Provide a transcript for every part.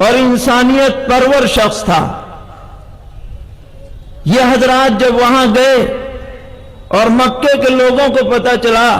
اور انسانیت پرور شخص تھا۔ یہ حضرات جب وہاں گئے اور مکے کے لوگوں کو پتہ چلا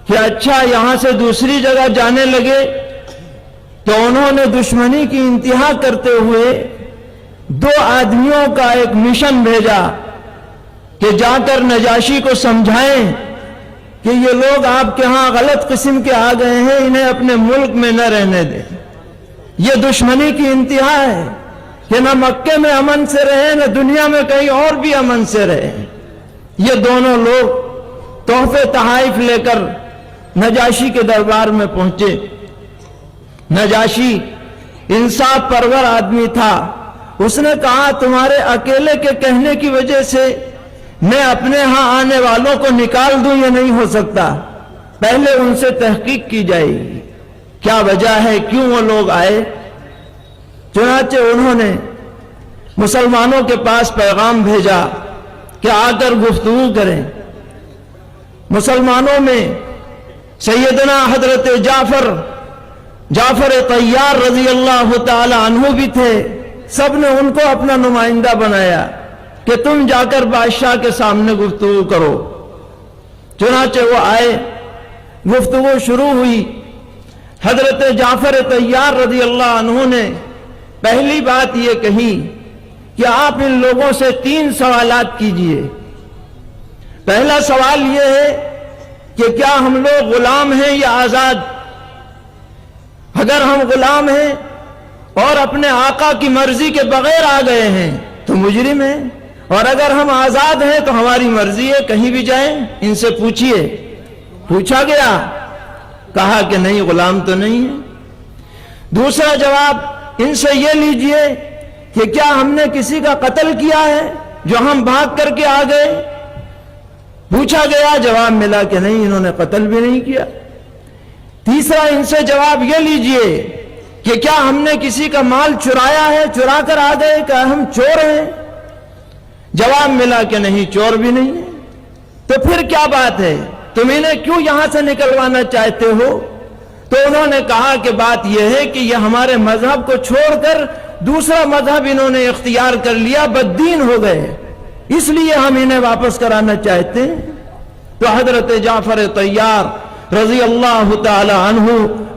کہ اچھا یہاں سے دوسری جگہ جانے لگے، تو انہوں نے دشمنی کی انتہا کرتے ہوئے 2 آدمیوں کا ایک مشن بھیجا کہ جا کر نجاشی کو سمجھائیں کہ یہ لوگ آپ کے ہاں غلط قسم کے آ گئے ہیں، انہیں اپنے ملک میں نہ رہنے دیں۔ یہ دشمنی کی انتہا ہے کہ نہ مکے میں امن سے رہے، نہ دنیا میں کہیں اور بھی امن سے رہے۔ یہ دونوں لوگ تحفے تحائف لے کر نجاشی کے دربار میں پہنچے۔ نجاشی انصاف پرور آدمی تھا، اس نے کہا تمہارے اکیلے کے کہنے کی وجہ سے میں اپنے ہاں آنے والوں کو نکال دوں، یہ نہیں ہو سکتا، پہلے ان سے تحقیق کی جائے گی کیا وجہ ہے، کیوں وہ لوگ آئے۔ چنانچہ انہوں نے مسلمانوں کے پاس پیغام بھیجا کہ آ کر گفتگو کریں۔ مسلمانوں میں سیدنا حضرت جعفر طیار رضی اللہ تعالی عنہ بھی تھے، سب نے ان کو اپنا نمائندہ بنایا کہ تم جا کر بادشاہ کے سامنے گفتگو کرو۔ چنانچہ وہ آئے، گفتگو شروع ہوئی۔ حضرت جعفر طیار رضی اللہ عنہ نے پہلی بات یہ کہی کہ آپ ان لوگوں سے 3 سوالات کیجئے۔ پہلا سوال یہ ہے کہ کیا ہم لوگ غلام ہیں یا آزاد؟ اگر ہم غلام ہیں اور اپنے آقا کی مرضی کے بغیر آ گئے ہیں تو مجرم ہیں، اور اگر ہم آزاد ہیں تو ہماری مرضی ہے، کہیں بھی جائیں، ان سے پوچھئے۔ پوچھا گیا، کہا کہ نہیں غلام تو نہیں ہے۔ دوسرا جواب ان سے یہ لیجئے کہ کیا ہم نے کسی کا قتل کیا ہے جو ہم بھاگ کر کے آ گئے؟ پوچھا گیا، جواب ملا کہ نہیں، انہوں نے قتل بھی نہیں کیا۔ تیسرا ان سے جواب یہ لیجئے کہ کیا ہم نے کسی کا مال چرایا ہے، چرا کر آ گئے، کہ ہم چور ہیں؟ جواب ملا کہ نہیں، چور بھی نہیں ہے۔ تو پھر کیا بات ہے، تم انہیں کیوں یہاں سے نکلوانا چاہتے ہو؟ تو انہوں نے کہا کہ بات یہ ہے کہ یہ ہمارے مذہب کو چھوڑ کر دوسرا مذہب انہوں نے اختیار کر لیا، بددین ہو گئے، اس لیے ہم انہیں واپس کرانا چاہتے ہیں۔ تو حضرت جعفر طیار رضی اللہ تعالی عنہ،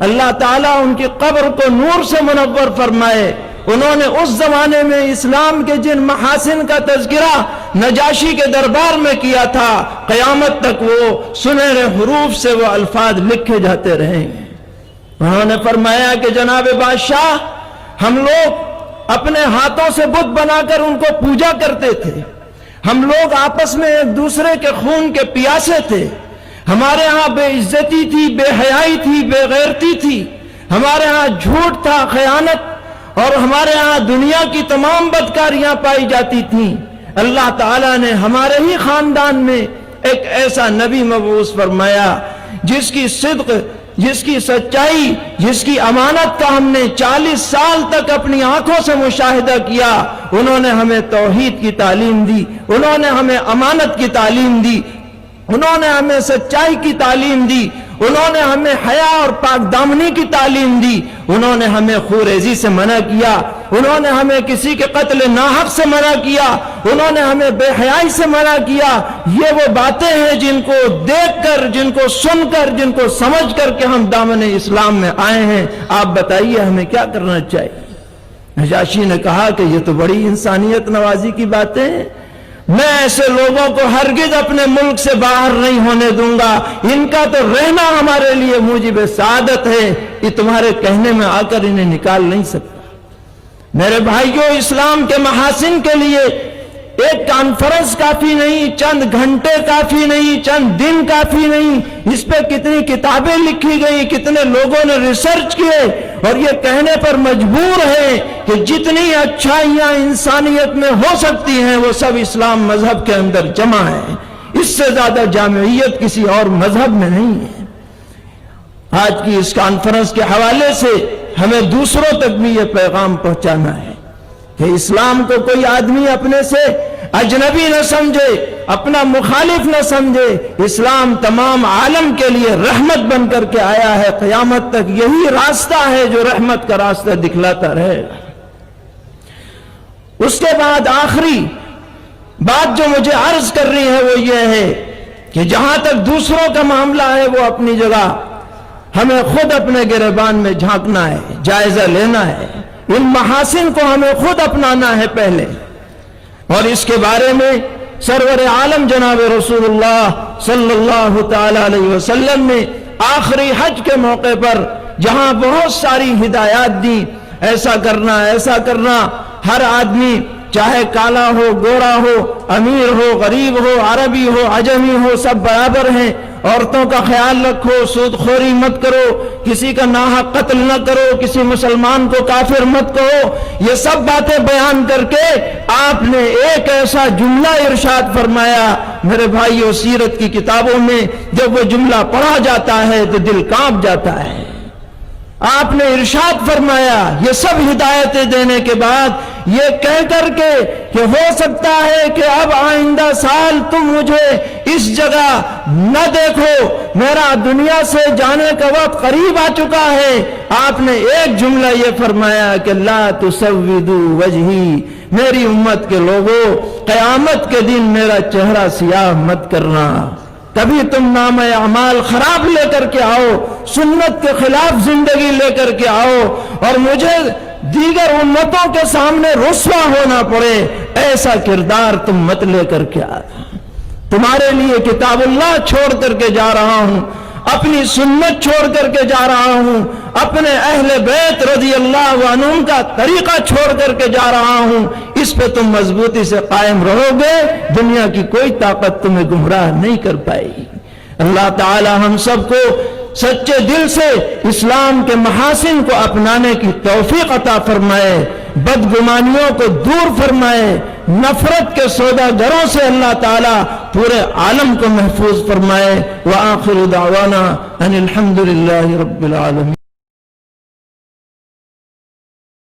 اللہ تعالیٰ ان کی قبر کو نور سے منور فرمائے، انہوں نے اس زمانے میں اسلام کے جن محاسن کا تذکرہ نجاشی کے دربار میں کیا تھا، قیامت تک وہ سنہرے حروف سے وہ الفاظ لکھے جاتے رہیں گے۔ انہوں نے فرمایا کہ جناب بادشاہ، ہم لوگ اپنے ہاتھوں سے بت بنا کر ان کو پوجا کرتے تھے، ہم لوگ آپس میں ایک دوسرے کے خون کے پیاسے تھے، ہمارے ہاں بے عزتی تھی، بے حیائی تھی، بے غیرتی تھی، ہمارے ہاں جھوٹ تھا، خیانت، اور ہمارے ہاں دنیا کی تمام بدکاریاں پائی جاتی تھیں۔ اللہ تعالیٰ نے ہمارے ہی خاندان میں ایک ایسا نبی مبعوث فرمایا جس کی صدق، جس کی سچائی، جس کی امانت کا ہم نے 40 سال تک اپنی آنکھوں سے مشاہدہ کیا۔ انہوں نے ہمیں توحید کی تعلیم دی، انہوں نے ہمیں امانت کی تعلیم دی، انہوں نے ہمیں سچائی کی تعلیم دی، انہوں نے ہمیں حیا اور پاک دامنی کی تعلیم دی، انہوں نے ہمیں خوریزی سے منع کیا، انہوں نے ہمیں کسی کے قتل ناحق سے منع کیا، انہوں نے ہمیں بے حیائی سے منع کیا۔ یہ وہ باتیں ہیں جن کو دیکھ کر، جن کو سن کر، جن کو سمجھ کر کہ ہم دامن اسلام میں آئے ہیں۔ آپ بتائیے ہمیں کیا کرنا چاہیے؟ نجاشی نے کہا کہ یہ تو بڑی انسانیت نوازی کی باتیں ہیں، میں ایسے لوگوں کو ہرگز اپنے ملک سے باہر نہیں ہونے دوں گا، ان کا تو رہنا ہمارے لیے موجب سعادت ہے، یہ تمہارے کہنے میں آ کر انہیں نکال نہیں سکتا۔ میرے بھائیوں، اسلام کے محاسن کے لیے ایک کانفرنس کافی نہیں، چند گھنٹے کافی نہیں، چند دن کافی نہیں، اس پہ کتنی کتابیں لکھی گئی، کتنے لوگوں نے ریسرچ کیے، اور یہ کہنے پر مجبور ہے کہ جتنی اچھائیاں انسانیت میں ہو سکتی ہیں وہ سب اسلام مذہب کے اندر جمع ہیں، اس سے زیادہ جامعیت کسی اور مذہب میں نہیں ہے۔ آج کی اس کانفرنس کے حوالے سے ہمیں دوسروں تک بھی یہ پیغام پہنچانا ہے کہ اسلام کو کوئی آدمی اپنے سے اجنبی نہ سمجھے، اپنا مخالف نہ سمجھے، اسلام تمام عالم کے لیے رحمت بن کر کے آیا ہے، قیامت تک یہی راستہ ہے جو رحمت کا راستہ دکھلاتا رہے گا۔ اس کے بعد آخری بات جو مجھے عرض کر رہی ہے وہ یہ ہے کہ جہاں تک دوسروں کا معاملہ ہے وہ اپنی جگہ، ہمیں خود اپنے گریبان میں جھانکنا ہے، جائزہ لینا ہے، ان محاسن کو ہمیں خود اپنانا ہے پہلے۔ اور اس کے بارے میں سرور عالم جناب رسول اللہ صلی اللہ تعالی علیہ وسلم نے آخری حج کے موقع پر جہاں بہت ساری ہدایات دی، ایسا کرنا ایسا کرنا، ہر آدمی چاہے کالا ہو گورا ہو، امیر ہو غریب ہو، عربی ہو عجمی ہو، سب برابر ہیں، عورتوں کا خیال رکھو، سود خوری مت کرو، کسی کا ناحق قتل نہ کرو، کسی مسلمان کو کافر مت کہو، یہ سب باتیں بیان کر کے آپ نے ایک ایسا جملہ ارشاد فرمایا میرے بھائیو، سیرت کی کتابوں میں جب وہ جملہ پڑھا جاتا ہے تو دل کانپ جاتا ہے۔ آپ نے ارشاد فرمایا یہ سب ہدایتیں دینے کے بعد یہ کہہ کر کے کہ ہو سکتا ہے کہ اب آئندہ سال تم مجھے اس جگہ نہ دیکھو، میرا دنیا سے جانے کا وقت قریب آ چکا ہے، آپ نے ایک جملہ یہ فرمایا کہ لا تسودوا وجہی، میری امت کے لوگوں قیامت کے دن میرا چہرہ سیاہ مت کرنا۔ کبھی تم نام اعمال خراب لے کر کے آؤ، سنت کے خلاف زندگی لے کر کے آؤ اور مجھے دیگر امتوں کے سامنے رسوا ہونا پڑے، ایسا کردار تم مت لے کر کے آؤ۔ تمہارے لیے کتاب اللہ چھوڑ کر کے جا رہا ہوں، اپنی سنت چھوڑ کر کے جا رہا ہوں، اپنے اہل بیت رضی اللہ عنہم کا طریقہ چھوڑ کر کے جا رہا ہوں، اس پہ تم مضبوطی سے قائم رہو گے، دنیا کی کوئی طاقت تمہیں گمراہ نہیں کر پائے گی۔ اللہ تعالی ہم سب کو سچے دل سے اسلام کے محاسن کو اپنانے کی توفیق عطا فرمائے، بدگمانیوں کو دور فرمائے، نفرت کے سوداگروں سے اللہ تعالی پورے عالم کو محفوظ فرمائے۔ وآخر دعوانا ان الحمد للہ رب العالمین۔